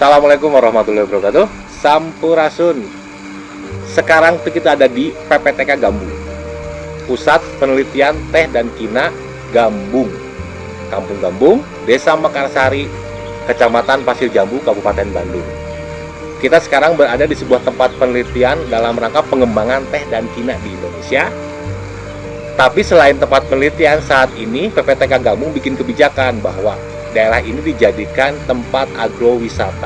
Assalamualaikum warahmatullahi wabarakatuh. Sampurasun. Sekarang kita ada di PPTK Gambung, Pusat Penelitian Teh dan Kina Gambung, Kampung Gambung, Desa Mekarsari, Kecamatan Pasir Jambu, Kabupaten Bandung. Kita sekarang berada di sebuah tempat penelitian dalam rangka pengembangan teh dan kina di Indonesia. Tapi selain tempat penelitian, saat ini PPTK Gambung bikin kebijakan bahwa daerah ini dijadikan tempat agrowisata.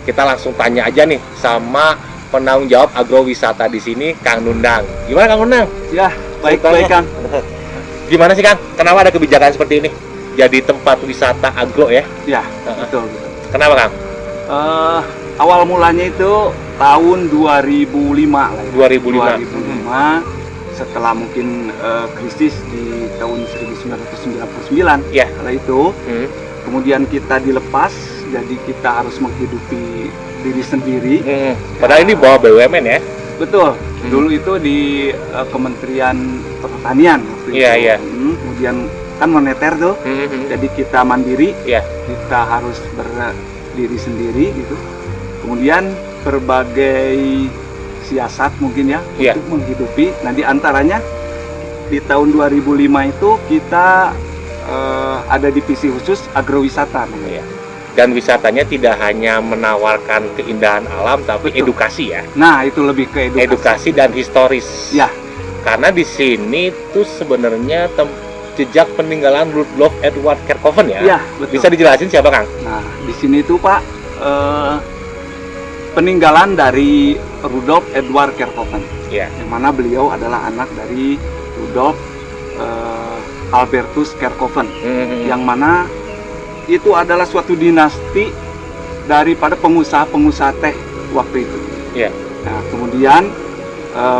Kita langsung tanya aja nih sama penanggung jawab agrowisata di sini, Kang Nundang. Gimana Kang Nundang? Ya, baik-baik Kang. Gimana sih Kang? Kenapa ada kebijakan seperti ini? Jadi tempat wisata agro ya? Ya, betul. Kenapa Kang? Awal mulanya itu tahun 2005 lah ya. 2005 setelah mungkin krisis di tahun 1999 ya. Setelah itu kemudian kita dilepas, jadi kita harus menghidupi diri sendiri. Padahal ini bawa BUMN ya? Betul. Dulu itu di Kementerian Pertanian waktu itu. Iya. Kemudian kan moneter tuh, jadi kita mandiri, kita harus berdiri sendiri gitu. Kemudian berbagai siasat mungkin ya untuk menghidupi. Nah, di antaranya di tahun 2005 itu kita ada divisi khusus agrowisata namanya. Dan wisatanya tidak hanya menawarkan keindahan alam, tapi edukasi ya. Nah, itu lebih ke edukasi. Edukasi dan historis. Ya. Karena di sini tuh sebenarnya jejak peninggalan Rudolf Edward Kerckhoven ya. Iya, betul. Bisa dijelasin siapa Kang? Nah, di sini tuh Pak peninggalan dari Rudolf Edward Kerckhoven. Iya. Yang mana beliau adalah anak dari Rudolf Albertus Kerckhoven. Yang mana itu adalah suatu dinasti daripada pengusaha-pengusaha teh waktu itu. Iya. Nah, kemudian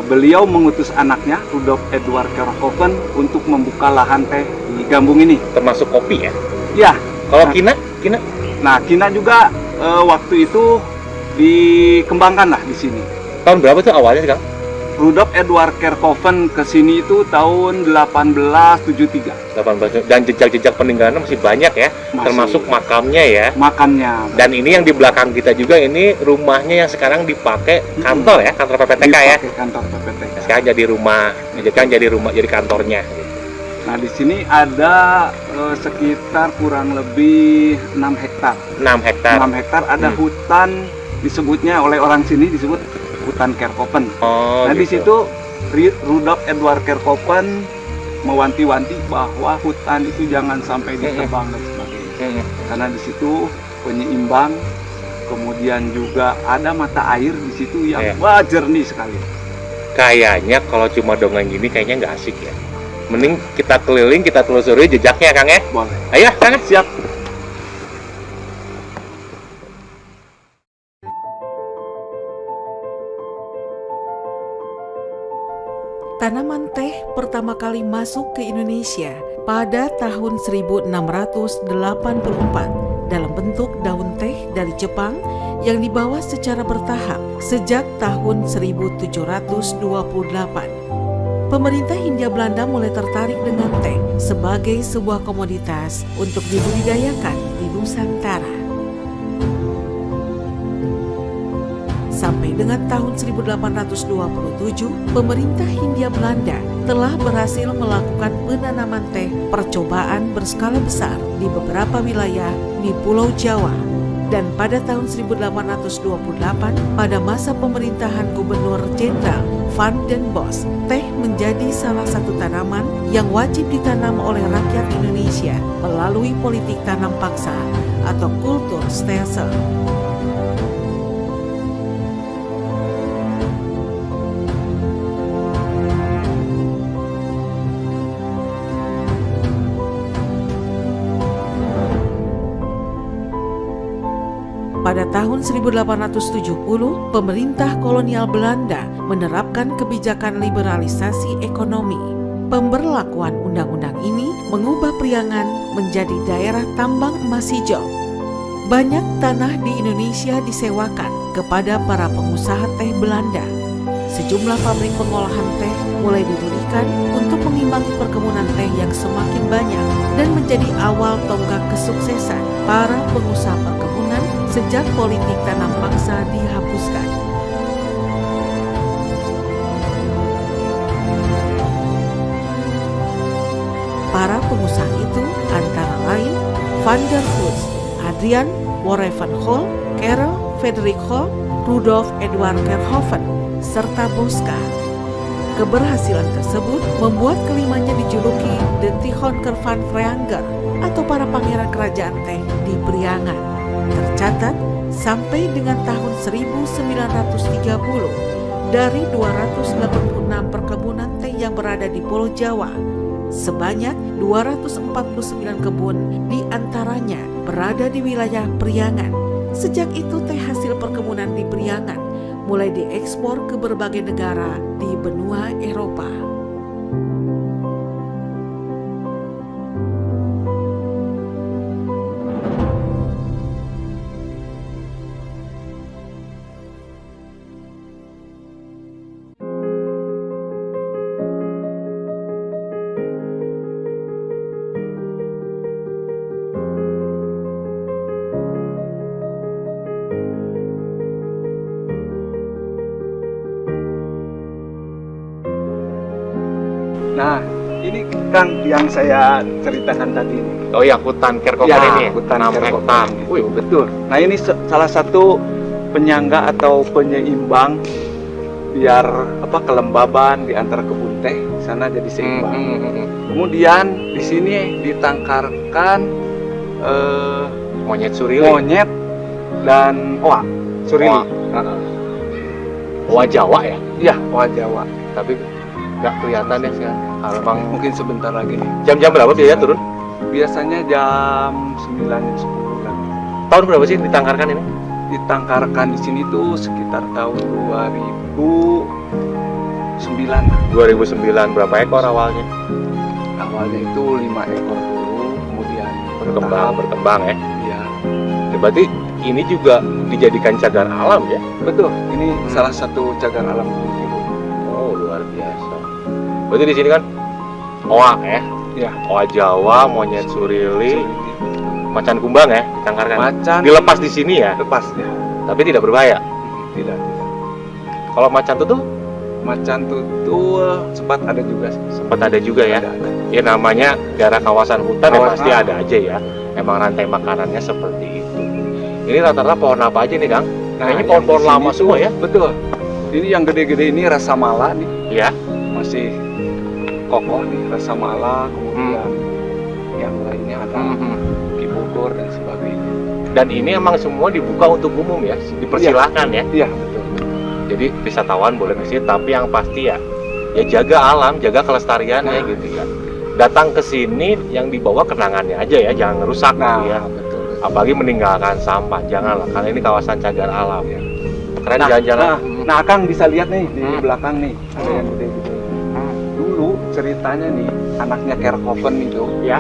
beliau mengutus anaknya Rudolf Edward Kerckhoven untuk membuka lahan teh di Gambung ini. Termasuk kopi ya? Ya. Kalau kina? Nah, kina juga waktu itu dikembangkan lah di sini. Tahun berapa tuh awalnya Kang? Rudolf Edward Kerckhoven ke sini itu tahun 1873. Dan jejak-jejak peninggalan masih banyak ya, termasuk makamnya ya. Makamnya. Dan ini yang di belakang kita juga, ini rumahnya yang sekarang dipakai kantor ya, kantor PPTK ya. Kantor PPTK. Sekarang jadi kantornya. Nah, di sini ada sekitar kurang lebih 6 hektar. 6 hektar. 6 hektar ada hutan, disebutnya oleh orang sini disebut hutan Kerckhoven. Nah, di situ Rudolf Edward Kerckhoven mewanti-wanti bahwa hutan itu jangan sampai ditebang dan sebagainya. Karena di situ penyeimbang, kemudian juga ada mata air di situ yang jernih sekali. Kayaknya kalau cuma dongeng gini kayaknya nggak asik ya. Mending kita keliling, kita telusuri jejaknya Kang ya. Boleh. Ayo Kang. Siap. Tanaman teh pertama kali masuk ke Indonesia pada tahun 1684 dalam bentuk daun teh dari Jepang yang dibawa secara bertahap sejak tahun 1728. Pemerintah Hindia Belanda mulai tertarik dengan teh sebagai sebuah komoditas untuk dibudidayakan di Nusantara. Sampai dengan tahun 1827, pemerintah Hindia Belanda telah berhasil melakukan penanaman teh percobaan berskala besar di beberapa wilayah di Pulau Jawa. Dan pada tahun 1828, pada masa pemerintahan Gubernur Jenderal Van den Bosch, teh menjadi salah satu tanaman yang wajib ditanam oleh rakyat Indonesia melalui politik tanam paksa atau kultur stelsel. Pada tahun 1870, pemerintah kolonial Belanda menerapkan kebijakan liberalisasi ekonomi. Pemberlakuan undang-undang ini mengubah Priangan menjadi daerah tambang emas hijau. Banyak tanah di Indonesia disewakan kepada para pengusaha teh Belanda. Sejumlah pabrik pengolahan teh mulai didirikan untuk mengimbangi perkebunan teh yang semakin banyak dan menjadi awal tonggak kesuksesan para pengusaha perkebunan sejak politik tanam pangsa dihapuskan. Para pengusaha itu antara lain Van der Voets, Adrian Worevenhol, Karel Frederik Hol, Rudolf Eduard Kerkhoven, serta Bosca. Keberhasilan tersebut membuat kelimanya dijuluki The Tichonker van Vreanger atau para pangeran kerajaan teh di Priangan. Tercatat sampai dengan tahun 1930 dari 286 perkebunan teh yang berada di Pulau Jawa, sebanyak 249 kebun di antaranya berada di wilayah Priangan. Sejak itu teh hasil perkebunan di Priangan mulai diekspor ke berbagai negara di benua Eropa. Nah, ini Kang yang saya ceritakan tadi. Oh ya, hutan Kerkhoven ini. Hutan 6 Kerkhoven. hektar. Wih, betul. Nah, ini salah satu penyangga atau penyeimbang biar kelembaban di antara kebun teh sana jadi seimbang. Kemudian di sini ditangkarkan Monyet surili. monyet dan oa surili. Oa Jawa ya? Iya, oa Jawa. Tapi nggak kelihatan ya sih. Kalau emang Mungkin sebentar lagi nih. jam-jam berapa biasanya turun? Biasanya jam 9 jam 10 kan. Tahun berapa sih ditangkarkan ini? Ditangkarkan di sini tuh sekitar tahun 2009. 2009. Berapa ekor awalnya? Awalnya itu 5 ekor dulu, kemudian Berkembang ya. Iya, Ya, berarti ini juga dijadikan cagar alam ya? betul. Ini salah satu cagar alam Bukit. Oh, luar biasa. Berarti di sini kan oa ya? Ya, Oa Jawa, monyet surili, macan kumbang ya ditangkarkan. macan Dilepas di sini ya, lepas ya. tapi tidak berbahaya. Tidak. Kalau macan tutul Macan tutul sempat ada juga sih. sempat ada juga ya. Ada. Ya namanya daerah kawasan hutan ya Kawasan. pasti ada aja ya. Emang rantai makanannya seperti itu. Ini rata-rata pohon apa aja nih, Kang? Kayaknya yang pohon-pohon di sini lama tuh- semua ya. Betul. Ini yang gede-gede ini rasa mala nih, Iya. masih kokoh nih rasa mala. Kemudian yang lainnya ada Kibogor dan sebagainya. Dan ini emang semua dibuka untuk umum ya, dipersilahkan ya. Iya, betul. Jadi wisatawan boleh ke sini, tapi yang pasti ya jaga alam, jaga kelestariannya Nah. gitu ya. Datang ke sini yang dibawa kenangannya aja ya, jangan ngerusak gitu ya. betul. Apalagi meninggalkan sampah, janganlah, karena ini kawasan cagar alam ya. Keren Nah, jalan-jalan. Nah, Kang bisa lihat nih di belakang nih, ada Hmm. yang gede-gede. Dulu ceritanya nih, anaknya Kerkhoven itu Ya.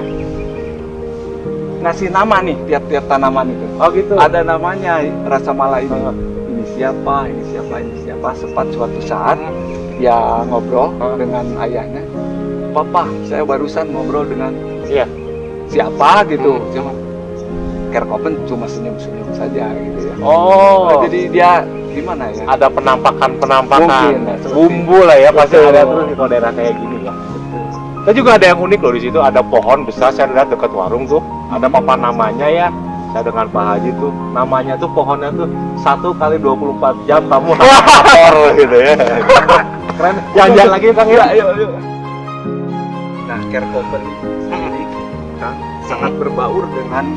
ngasih nama nih tiap-tiap tanaman itu. Oh gitu. Ada namanya rasa mala ini. Ini siapa, ini siapa, ini siapa. Sempat suatu saat dia ngobrol dengan ayahnya. Papa, saya barusan ngobrol dengan Iya. siapa gitu. Hmm. Cuma Kerkhoven cuma senyum-senyum saja gitu ya. Oh. Jadi dia gimana ya? Ada penampakan Mungkin, ya, seperti- bumbu lah ya, pasti Betul. ada terus di daerah kayak gini ya. Dan juga ada yang unik loh di situ, ada pohon besar saya lihat dekat warung tuh, ada papan namanya ya. Saya dengan Pak Haji tuh, namanya tuh pohonnya tuh 1 kali 24 jam kamu lapor gitu ya. Keren. Jalan-jalan lagi Kang ya. Yuk. Nah, Kerkhoven ini Kang sangat berbaur dengan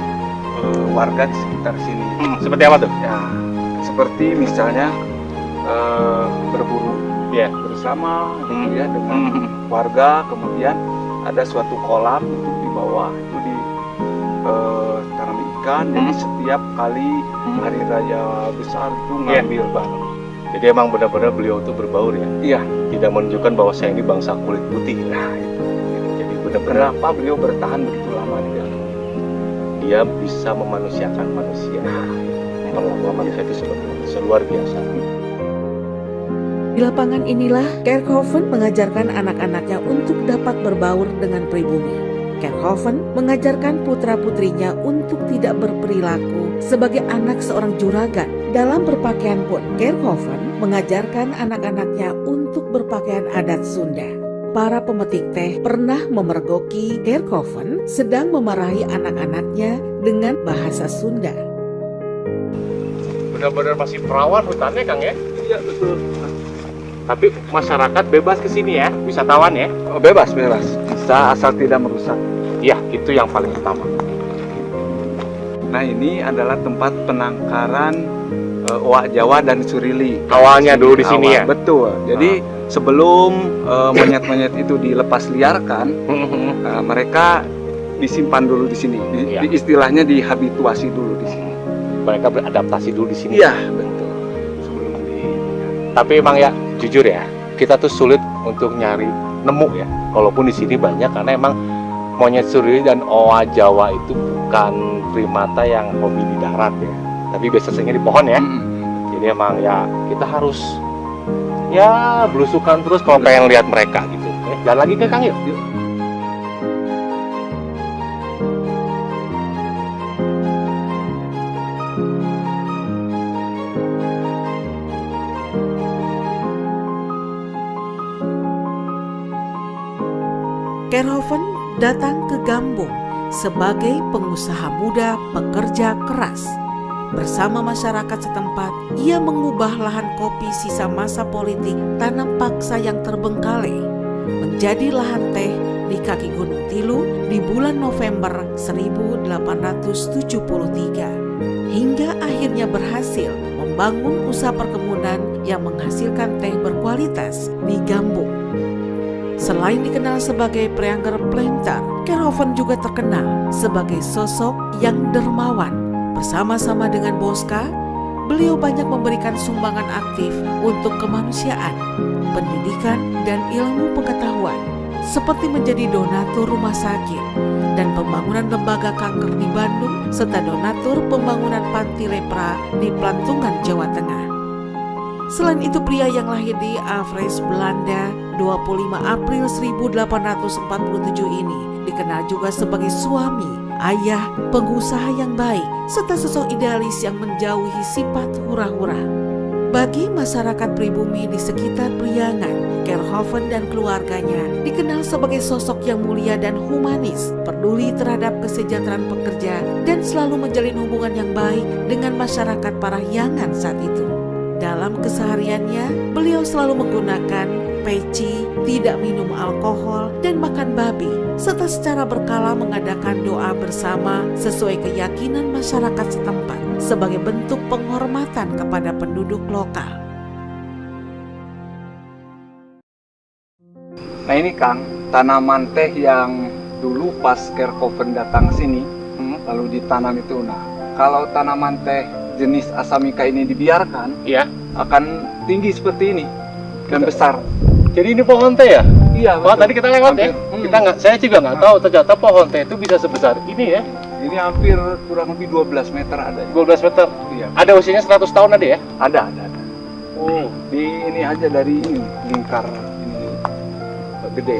warga di sekitar sini. Seperti apa tuh? Ya, seperti misalnya berburu Iya. bersama gitu ya dengan warga, kemudian ada suatu kolam itu di bawah itu di tanam ikan. Jadi setiap kali hari raya besar itu Iya. ngambil bareng. Jadi emang benar-benar beliau tuh berbaur ya. Iya. Tidak menunjukkan bahwa saya ini bangsa kulit putih. Nah, itu. Jadi benar-benar Kenapa beliau bertahan begitu lama di dalam? dia bisa memanusiakan manusia. Memperlakukan manusia itu seperti luar biasa. Di lapangan inilah Kerkhoven mengajarkan anak-anaknya untuk dapat berbaur dengan pribumi. Kerkhoven mengajarkan putra-putrinya untuk tidak berperilaku sebagai anak seorang juragan. Dalam berpakaian pun, Kerkhoven mengajarkan anak-anaknya untuk berpakaian adat Sunda. Para pemetik teh pernah memergoki Kerkhoven sedang memarahi anak-anaknya dengan bahasa Sunda. Benar-benar masih perawan hutannya, Kang ya? Iya, betul. Tapi masyarakat bebas ke sini ya, wisatawan ya? Oh, bebas. Bisa asal tidak merusak. Iya, itu yang paling utama. Nah, ini adalah tempat penangkaran owa Jawa dan surili. Awalnya dulu di sini ya? Betul. Jadi sebelum monyet-monyet itu dilepas liarkan, mereka disimpan dulu di sini. Iya. Istilahnya dihabituasi dulu di sini. Mereka beradaptasi dulu di sini. Iya, betul. Sebelum Tapi emang ya, jujur ya, kita tuh sulit untuk nyari nemu ya. Walaupun di sini banyak, karena emang monyet surili dan owa Jawa itu bukan primata yang hobi di darat ya, tapi biasanya di pohon ya. Jadi emang ya kita harus ya belusukan terus kalau pengen lihat mereka gitu. Jalan lagi ke Kang yuk. Kerkhoven datang ke Gambung sebagai pengusaha muda pekerja keras. Bersama masyarakat setempat, ia mengubah lahan kopi sisa masa politik tanam paksa yang terbengkalai menjadi lahan teh di kaki Gunung Tilu di bulan November 1873. Hingga akhirnya berhasil membangun usaha perkebunan yang menghasilkan teh berkualitas di Gambung. Selain dikenal sebagai preanger planter, Kerkhoven juga terkenal sebagai sosok yang dermawan. Bersama-sama dengan Boska, beliau banyak memberikan sumbangan aktif untuk kemanusiaan, pendidikan, dan ilmu pengetahuan, seperti menjadi donatur rumah sakit dan pembangunan lembaga kanker di Bandung, serta donatur pembangunan panti lepra di Plantungan, Jawa Tengah. Selain itu, pria yang lahir di Avres, Belanda 25 April 1847 ini dikenal juga sebagai suami, ayah, pengusaha yang baik, serta sosok idealis yang menjauhi sifat hura-hura. Bagi masyarakat pribumi di sekitar Priangan, Kerkhoven dan keluarganya dikenal sebagai sosok yang mulia dan humanis, peduli terhadap kesejahteraan pekerja, dan selalu menjalin hubungan yang baik dengan masyarakat Parahyangan saat itu. Dalam kesehariannya, beliau selalu menggunakan peci, tidak minum alkohol, dan makan babi, serta secara berkala mengadakan doa bersama sesuai keyakinan masyarakat setempat sebagai bentuk penghormatan kepada penduduk lokal. Nah, ini Kang, tanaman teh yang dulu pas Kerkhoven datang sini, lalu ditanam itu. Nah, kalau tanaman teh jenis Asamika ini dibiarkan, Iya. akan tinggi seperti ini dan besar. Jadi ini pohon teh ya? Iya. Oh, betul. tadi kita lewat ya. Kita nggak, saya juga nggak tahu ternyata pohon teh itu bisa sebesar ini ya. Ini hampir kurang lebih 12 meter ada. 12 meter. Iya. Ada usianya 100 tahun ada ya? Ada. Oh. Di ini aja dari ini lingkar ini gede.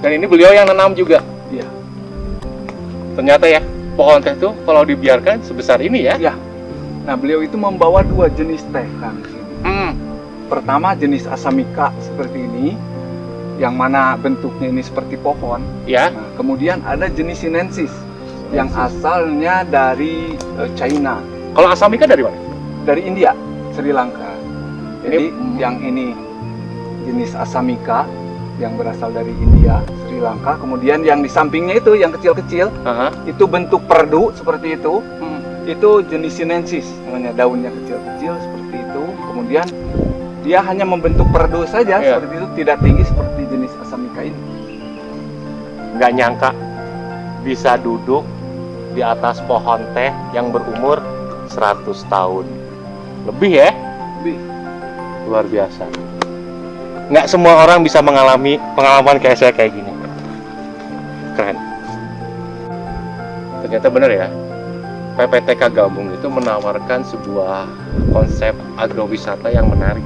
Dan ini beliau yang nanam juga. Iya. Ternyata ya, pohon teh tuh kalau dibiarkan sebesar ini ya? Iya. Nah, beliau itu membawa dua jenis teh Kang. Pertama jenis Asamika seperti ini, yang mana bentuknya ini seperti pohon. Ya. Nah, kemudian ada jenis Sinensis yang asalnya dari China, Kalau Asamika dari mana? dari India, Sri Lanka. Jadi Ini- yang ini jenis Asamika yang berasal dari India, Sri Lanka. Kemudian yang di sampingnya itu yang kecil-kecil, Aha. itu bentuk perdu seperti itu. Itu jenis Sinensis, namanya, daunnya kecil-kecil seperti itu. Kemudian dia hanya membentuk perdu saja, Iya. seperti itu, tidak tinggi seperti jenis Asamika ini. Nggak nyangka bisa duduk di atas pohon teh yang berumur 100 tahun. Lebih ya? Lebih. Luar biasa. Nggak semua orang bisa mengalami pengalaman kayak saya kayak gini. Keren. Ternyata benar ya. PPTK Gambung itu menawarkan sebuah konsep agrowisata yang menarik.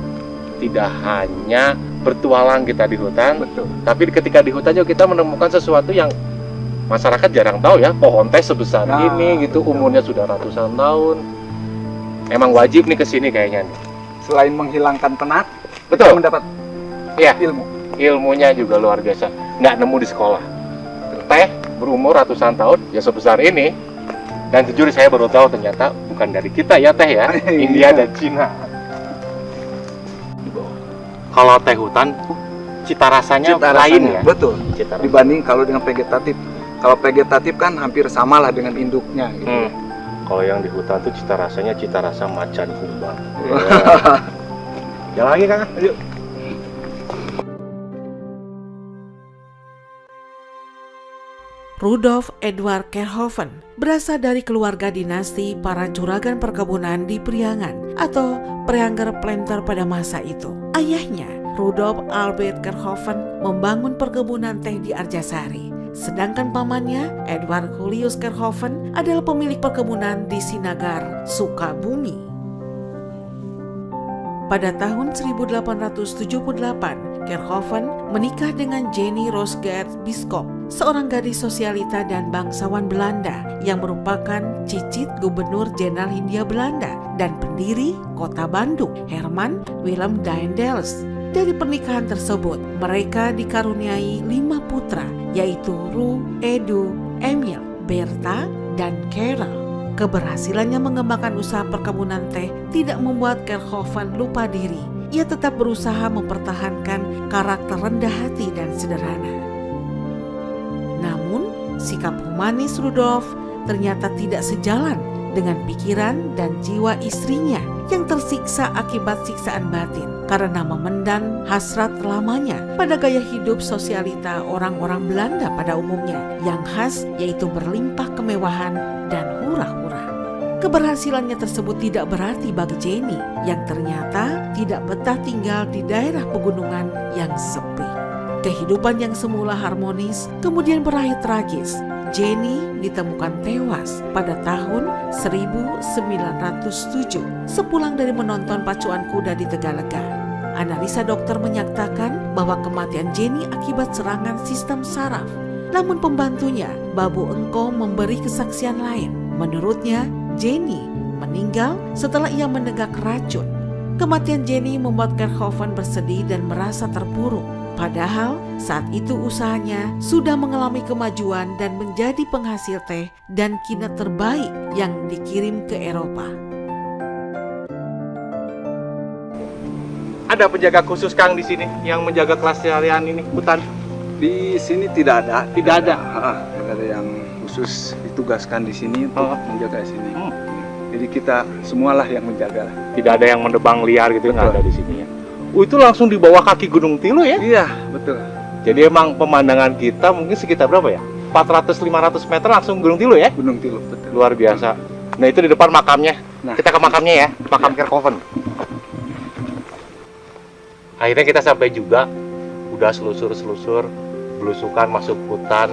Tidak hanya bertualang kita di hutan. Betul. Tapi ketika di hutan juga kita menemukan sesuatu yang masyarakat jarang tahu ya. Pohon teh sebesar ini gitu, umurnya sudah ratusan tahun. Emang wajib nih kesini kayaknya nih. Selain menghilangkan penat, Betul. kita mendapat Iya. ilmu. Ilmunya juga luar biasa. Nggak nemu di sekolah. Teh berumur ratusan tahun, ya sebesar ini. Dan jujur saya baru tahu ternyata bukan dari kita ya teh ya. India dan Cina. Kalau teh hutan, cita rasanya lain ya. Betul. Cita rasanya. Dibanding kalau dengan vegetatif. Kalau vegetatif kan hampir sama lah dengan induknya gitu. Kalau yang di hutan tuh cita rasanya cita rasa macan kumbang. Jalan lagi Kang, ayo. Rudolf Edward Kerhoven berasal dari keluarga dinasti para juragan perkebunan di Priangan atau Preanger Planter pada masa itu. Ayahnya, Rudolf Albert Kerhoven, membangun perkebunan teh di Arjasari. Sedangkan pamannya, Edward Julius Kerhoven, adalah pemilik perkebunan di Sinagar, Sukabumi. Pada tahun 1878, Kerhoven menikah dengan Jenny Rosgaard Bisschop, seorang gadis sosialita dan bangsawan Belanda yang merupakan cicit Gubernur Jenderal Hindia Belanda dan pendiri Kota Bandung, Herman Willem Daendels. Dari pernikahan tersebut, mereka dikaruniai 5 putra, yaitu Ru, Edu, Emil, Bertha, dan Karel. Keberhasilannya mengembangkan usaha perkebunan teh tidak membuat Kerhoven lupa diri. Ia tetap berusaha mempertahankan karakter rendah hati dan sederhana. Namun, sikap humanis Rudolf ternyata tidak sejalan dengan pikiran dan jiwa istrinya yang tersiksa akibat siksaan batin karena memendam hasrat lamanya pada gaya hidup sosialita orang-orang Belanda pada umumnya yang khas yaitu berlimpah kemewahan dan hura-hura. Keberhasilannya tersebut tidak berarti bagi Jenny yang ternyata tidak betah tinggal di daerah pegunungan yang sepi. Kehidupan yang semula harmonis kemudian berakhir tragis. Jenny ditemukan tewas pada tahun 1907 sepulang dari menonton pacuan kuda di Tegalega. Analisa dokter menyatakan bahwa kematian Jenny akibat serangan sistem saraf. Namun pembantunya, Babu Engko, memberi kesaksian lain. Menurutnya, Jenny meninggal setelah ia menegak racun. Kematian Jenny membuat Kerhoven bersedih dan merasa terpuruk. Padahal saat itu usahanya sudah mengalami kemajuan dan menjadi penghasil teh dan kina terbaik yang dikirim ke Eropa. Ada penjaga khusus Kang di sini yang menjaga kelestarian ini hutan. Di sini tidak ada. Tidak ada. Tidak ada yang khusus ditugaskan di sini untuk menjaga sini. Jadi kita semualah yang menjaga. Tidak ada yang mendebang liar gitu, nggak Betul. ada di sini ya. Itu langsung di bawah kaki Gunung Tilu ya? Iya, betul. Jadi emang pemandangan kita mungkin sekitar berapa ya? 400-500 meter langsung Gunung Tilu ya? Gunung Tilu, betul. Luar biasa. Nah itu di depan makamnya. Nah. Kita ke makamnya ya, makam Kerhoven. Akhirnya kita sampai juga, udah selusur-selusur, belusukan masuk hutan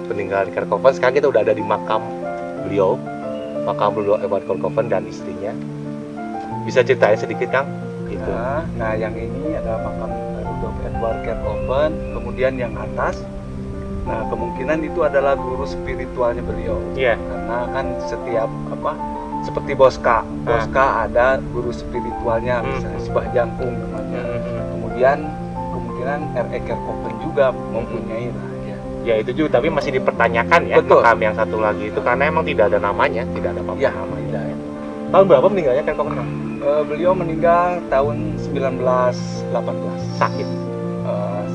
peninggalan Kerhoven. Sekarang kita udah ada di makam beliau Edward Kerhoven dan istrinya. Bisa ceritain sedikit Kang? Gitu. Nah, yang ini adalah makam Rudolf Edward Kerhoven. Kemudian yang atas, nah kemungkinan itu adalah guru spiritualnya beliau. Iya. Karena kan setiap seperti Boska ada guru spiritualnya, misalnya Sibah Jangkung namanya. Kemudian kemungkinan R.E. Kerhoven juga mempunyai lah ya. Ya itu juga, tapi masih dipertanyakan ya. Betul. Makam yang satu lagi itu karena emang tidak ada namanya, tidak ada apa-apa Ya, nama. tidak ya. Tahun berapa meninggalnya Kerhoven? Beliau meninggal tahun 1918. Sakit.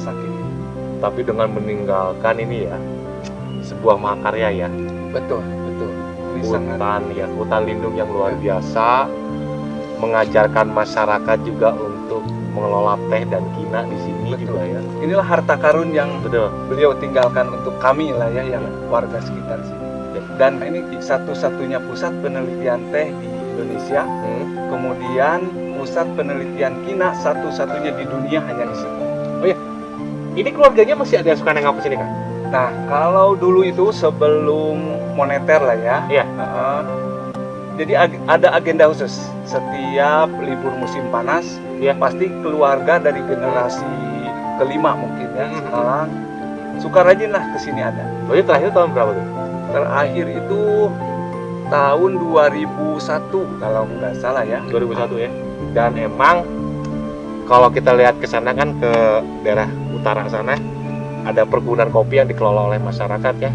Sakit. Tapi dengan meninggalkan ini ya sebuah mahakarya ya. Betul. Ini sangat Hutan ya, hutan lindung yang luar biasa, mengajarkan masyarakat juga untuk mengelola teh dan kina di sini. Betul. Juga ya. Inilah harta karun yang Betul. beliau tinggalkan untuk kami lah ya, yang warga sekitar sini. Dan ini satu-satunya pusat penelitian teh di Indonesia. Kemudian pusat penelitian kina satu-satunya di dunia hanya di sini. Ini keluarganya masih ada yang suka nengok ke sini kan? Nah, kalau dulu itu sebelum moneter lah ya. Iya. Jadi ada agenda khusus. Setiap libur musim panas, Iya. pasti keluarga dari generasi kelima mungkin ya sekarang. Suka rajin lah kesini ada. Berarti terakhir tahun berapa tuh? Terakhir itu tahun 2001 kalau nggak salah ya. 2001 ya. Dan emang kalau kita lihat ke sana kan ke daerah utara sana ada perkebunan kopi yang dikelola oleh masyarakat ya.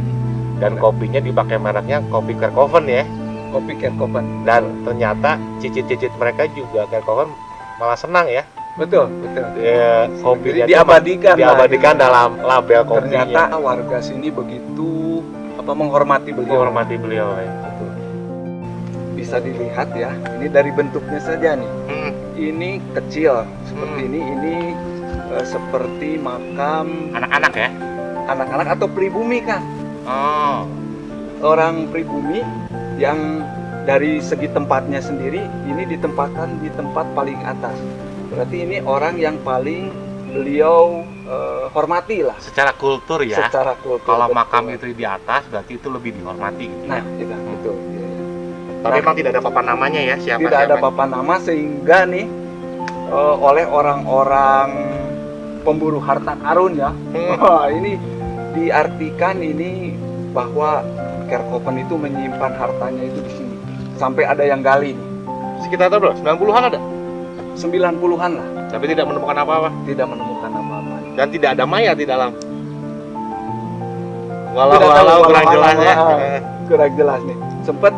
Dan kopinya dipakai mereknya kopi Kerkhoven ya. Kopi Kerkhoven. Dan ternyata cicit-cicit mereka juga Kerkhoven malah senang ya. Betul. Ya, kopinya diabadikan dalam label kopinya. Ternyata warga sini begitu menghormati beliau. Menghormati beliau ya. Bisa dilihat ya, ini dari bentuknya saja nih. Ini kecil seperti ini seperti makam anak-anak ya. Anak-anak atau pribumi kan? Oh. Orang pribumi yang dari segi tempatnya sendiri ini ditempatkan di tempat paling atas. Berarti ini orang yang paling beliau hormati lah. Secara kultur ya. Secara kultur. Kalau betul. makam itu di atas berarti itu lebih dihormati gitu. Nah, iya, betul. Iya. Tapi memang tidak ada papan namanya ya siapa. Tidak ada papan nama sehingga nih oleh orang-orang pemburu harta karun ya. Wah, ini diartikan ini bahwa Kerkhoven itu menyimpan hartanya itu di sini. Sampai ada yang gali nih. Sekitar berapa? 90-an ada? 90-an lah. Tapi tidak menemukan apa-apa. Tidak menemukan apa-apa. Dan tidak ada mayat di dalam. Tidak tahu, Walau kurang jelas ya. Kurang jelas nih. Sempat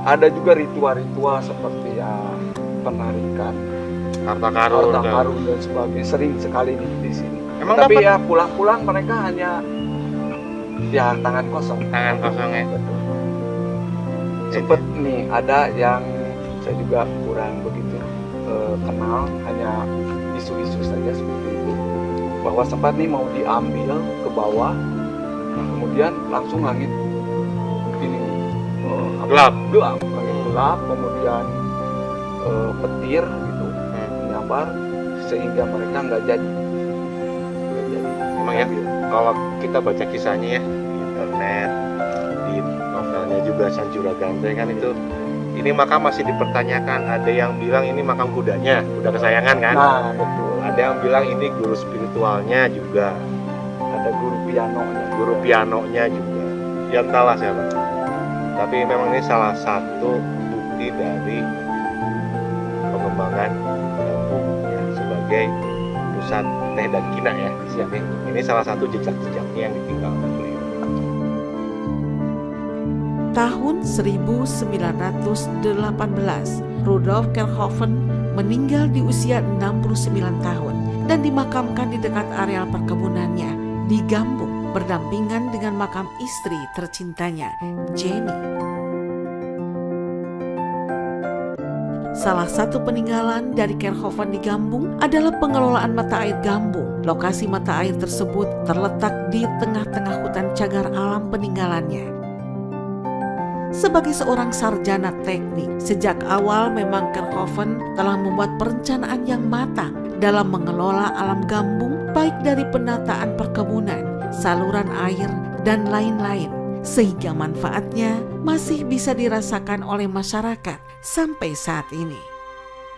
ada juga ritual-ritual seperti ya penarikan Harta karun dan sebagainya sering sekali di sini. Emang Tapi dapat? ya pulang-pulang mereka hanya ya tangan kosong. Tangan kosong ya. Betul. Sempat nih ada yang saya juga kurang begitu kenal, hanya isu-isu saja seperti itu, bahwa sempat nih mau diambil ke bawah, nah kemudian langsung langit ini Gelap. langit gelap, kemudian petir gitu menyambar sehingga mereka nggak jadi. Emang ya, kalau kita baca kisahnya ya di internet, di novelnya juga Sanjura Gandhe kan itu, ini makam masih dipertanyakan. Ada yang bilang ini makam kudanya, kuda kesayangan kan. Nah betul. Ada yang bilang ini guru spiritualnya juga, Ada guru pianonya juga. Ya entahlah siapa. Tapi memang ini salah satu bukti dari pengembangan Gambung ya, sebagai pusat teh dan kina ya di sini. Ini salah satu jejak-jejaknya yang ditinggalkan beliau. Tahun 1918, Rudolf Kerkhoven meninggal di usia 69 tahun dan dimakamkan di dekat areal perkebunannya di Gambung berdampingan dengan makam istri tercintanya, Jenny. Salah satu peninggalan dari Kerkhoven di Gambung adalah pengelolaan mata air Gambung. Lokasi mata air tersebut terletak di tengah-tengah hutan cagar alam peninggalannya. Sebagai seorang sarjana teknik, sejak awal memang Kerkhoven telah membuat perencanaan yang matang dalam mengelola alam Gambung, baik dari penataan perkebunan, saluran air, dan lain-lain, sehingga manfaatnya masih bisa dirasakan oleh masyarakat sampai saat ini.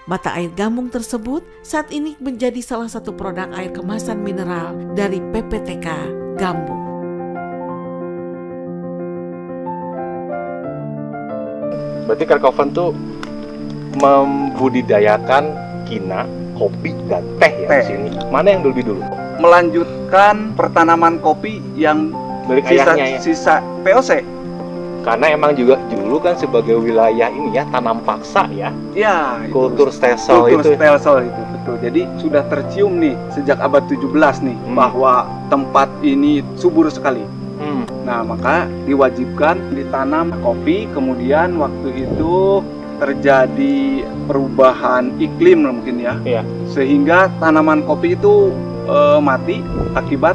Mata air Gambung tersebut saat ini menjadi salah satu produk air kemasan mineral dari PPTK Gambung. Berarti Kerkhoven tuh membudidayakan kina, kopi, dan teh ya di sini. Mana yang lebih dulu? Melanjutkan pertanaman kopi yang Dari ayahnya ya? sisa VOC. Karena emang juga dulu kan sebagai wilayah ini ya tanam paksa ya. Ya, Kultur stelsel itu. stelsel itu betul. Jadi sudah tercium nih sejak abad 17 nih bahwa tempat ini subur sekali. Nah, maka diwajibkan ditanam kopi. Kemudian waktu itu terjadi perubahan iklim mungkin ya. Iya. Sehingga tanaman kopi itu mati akibat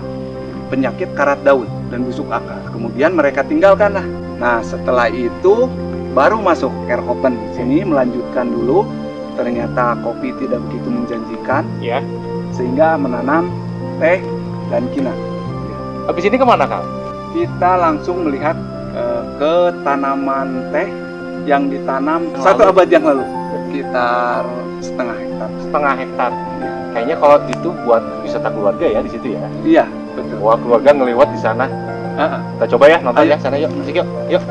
penyakit karat daun dan busuk akar. Kemudian mereka tinggalkan lah. Nah, setelah itu baru masuk Kerkhoven sini melanjutkan dulu. Ternyata kopi tidak begitu menjanjikan. Ya. Sehingga menanam teh dan kina. Habis ini kemana Kang? Kita langsung melihat ke tanaman teh yang ditanam 1 abad yang lalu, sekitar setengah hektar. Setengah hektar. Kayaknya kalau itu buat wisata keluarga ya di situ ya. Iya, betul. Wah, keluarga ngeliwat di sana. Kita coba ya nonton ya sana yuk. Masuk yuk. Yuk.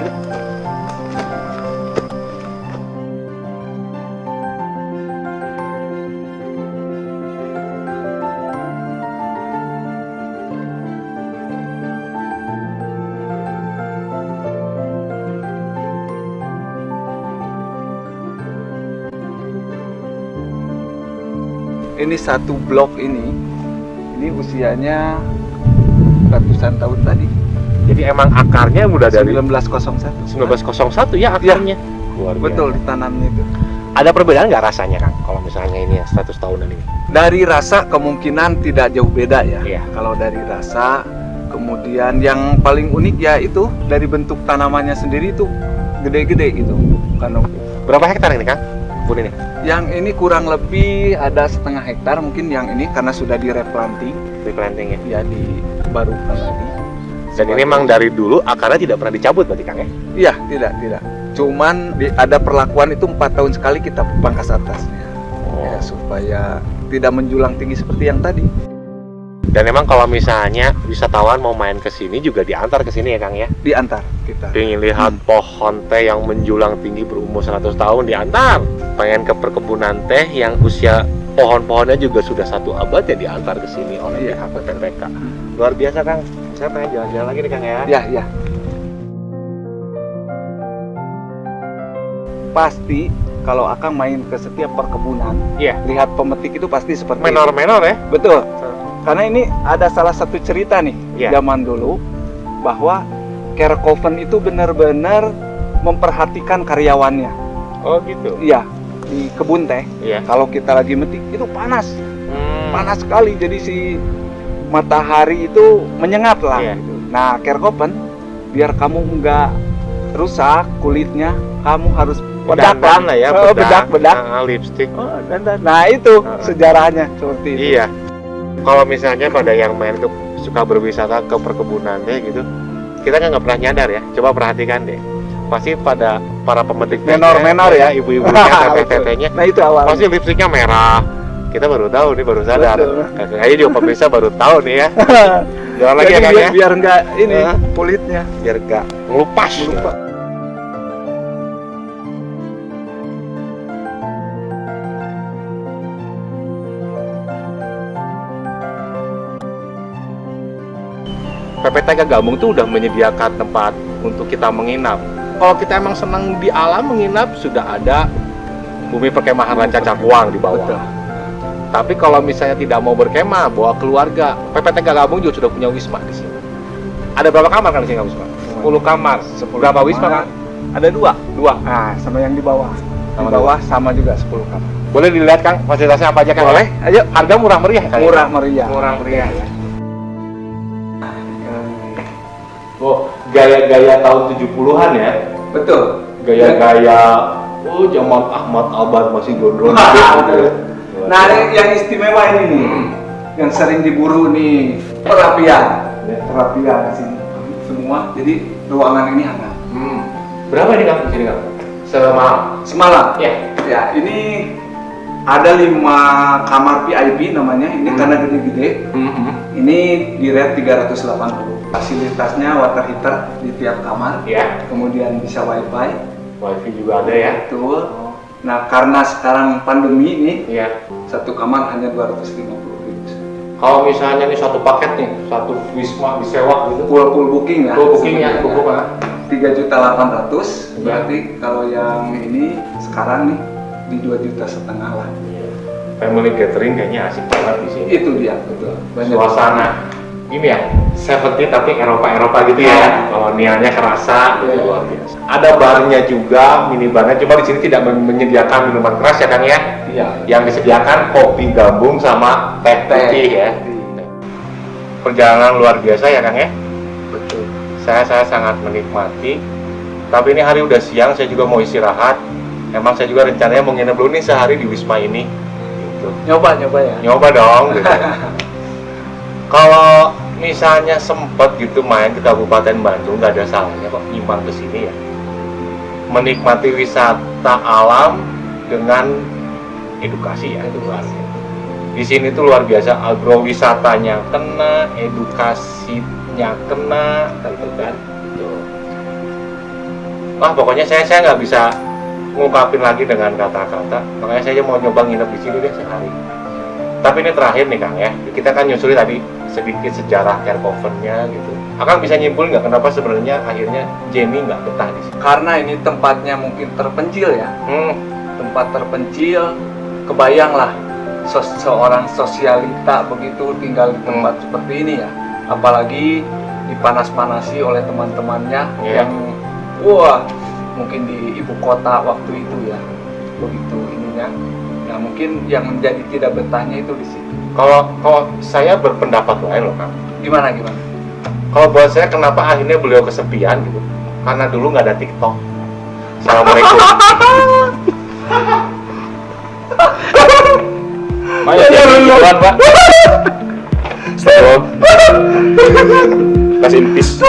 Ini satu blok ini usianya ratusan tahun tadi. Jadi emang akarnya udah dari 1901. 1901 ya akarnya. Luar biasa. Betul, ditanamnya itu. Ada perbedaan nggak rasanya Kang? Kalau misalnya ini ya 100 tahunan ini. Dari rasa kemungkinan tidak jauh beda ya. Iya. Kalau dari rasa, kemudian yang paling unik ya itu dari bentuk tanamannya sendiri itu gede-gede gitu. Kanopi. Berapa hektar ini Kang? Kebun ini? Yang ini kurang lebih ada 1/2 hektar, mungkin yang ini karena sudah direplanting, Replanting ya. ya dibarukan lagi. Dan ini memang dari dulu akarnya tidak pernah dicabut berarti Kang ya? Iya, tidak. Cuman ada perlakuan itu 4 tahun sekali kita pangkas atasnya. Ya, supaya tidak menjulang tinggi seperti yang tadi. Dan emang kalau misalnya wisatawan mau main ke sini juga diantar ke sini ya Kang ya? Diantar kita. Ingin lihat pohon teh yang menjulang tinggi berumur 100 tahun diantar. Pengen ke perkebunan teh yang usia pohon-pohonnya juga sudah 1 abad ya diantar ke sini oleh Iya. pihak PPTK. Luar biasa Kang. Saya pengen jalan-jalan lagi nih Kang ya. Ya. Pasti kalau Akang main ke setiap perkebunan, Iya. lihat pemetik itu pasti seperti itu. Menor-menor ya. Betul. Karena ini ada salah satu cerita nih Iya. zaman dulu bahwa Kerkhoven itu benar-benar memperhatikan karyawannya. Oh gitu. Iya, di kebun teh Iya. kalau kita lagi metik itu panas sekali. Jadi si matahari itu menyengat lah. Iya. Gitu. Nah, Kerkhoven biar kamu nggak rusak kulitnya, kamu harus bedak Dandan lah ya. bedak. Lipstick. Oh, dandan. Nah itu sejarahnya seperti itu. Iya. Kalau misalnya pada yang main ke suka berwisata ke perkebunan deh gitu, kita kan nggak pernah nyadar ya. Coba perhatikan deh. Pasti pada para pemetik tehnya, Menor-menor ya. ibu-ibunya, teteh-tetehnya, Nah itu awal. pasti lipstiknya merah. Kita baru tahu nih, baru sadar. Betul. Kayaknya juga pemirsa baru tahu nih ya. Jangan lagi ya Jadi Kang ya. biar nggak ini Hah? kulitnya. Biar nggak ngelupas. Lupa. PPTK Gambung tuh udah menyediakan tempat untuk kita menginap. Kalau kita emang senang di alam menginap, sudah ada bumi perkemahan Ranca Cakuang di bawah. Betul. Tapi kalau misalnya tidak mau berkemah, bawa keluarga, PPTK Gambung juga sudah punya wisma di sini. Ada berapa kamar kan di sini wisma? 10 kamar. Berapa wisma kan? Ada 2. Nah, sama yang di bawah. Sama Di bawah sama juga 10 kamar. Boleh dilihat Kang, fasilitasnya apa aja Kang? Boleh, ayo. Harga murah meriah Kang? Murah meriah. Murah meriah ya. Oh, gaya-gaya tahun 70-an ya. Betul. Gaya-gaya zaman Ahmad Albar masih gondrong. Nah, yang istimewa ini nih, yang sering diburu nih, perapian. Perapian di sini. Semua. Jadi ruangan ini hangat. Berapa ini Kang di sini Kang? Semalam. Ya. Ya, ini ada 5 kamar VIP namanya. Ini karena gede-gede. Ini di rate 380. Fasilitasnya water heater di tiap kamar. Ya. Kemudian bisa wifi. Wifi juga ada ya. Betul. Nah, karena sekarang pandemi ini, Iya. satu kamar hanya 250.000. Kalau misalnya nih satu paket nih, satu wisma disewa gitu. Full booking ya. Full booking ya, full booking. 3.800.000. Iya. Berarti kalau yang ini sekarang nih di 2,5 juta lah. Family gathering kayaknya asik banget di sini. Itu dia, betul. Suasana ini ya, 70 tapi Eropa gitu ya. Kolonialnya kerasa gitu, Iya. luar biasa. Ada barnya juga, minibarnya. Cuma di sini tidak menyediakan minuman keras ya Kang ya. Iya. Yang disediakan kopi gabung sama teh putih ya. Perjalanan luar biasa ya Kang ya. Betul. Saya sangat menikmati. Tapi ini hari udah siang, saya juga mau istirahat. Emang saya juga rencananya mau nginep dulu nih sehari di Wisma ini. Gitu. Nyoba ya. Nyoba dong gitu. Kalau misalnya sempet gitu main ke Kabupaten Bandung, nggak ada salahnya kok imbang ke sini ya. Menikmati wisata alam dengan edukasi ya, edukasi. Di sini tuh luar biasa, agrowisatanya kena, edukasinya kena, gitu kan. Gitu. Wah, pokoknya saya nggak bisa ngungkapin lagi dengan kata-kata. Makanya saya mau nyoba nginep di sini deh sehari. Tapi ini terakhir nih Kang ya. Kita kan nyusuli tadi sedikit sejarah Kerkhoven-nya gitu. Akang bisa nyimpulin nggak kenapa sebenarnya akhirnya Jenny nggak betah di sini? Karena ini tempatnya mungkin terpencil ya. Tempat terpencil, kebayanglah seorang sosialita begitu tinggal di tempat seperti ini ya, apalagi dipanas-panasi oleh teman-temannya yang wah mungkin di ibu kota waktu itu ya, begitu ininya. Nah mungkin yang menjadi tidak betahnya itu di situ. Kalau saya berpendapat lain loh Kang. Gimana? Kalau buat saya kenapa akhirnya beliau kesepian gitu? Karena dulu nggak ada TikTok. Assalamualaikum. Ayo jalan Pak. Stop. Kasih impis.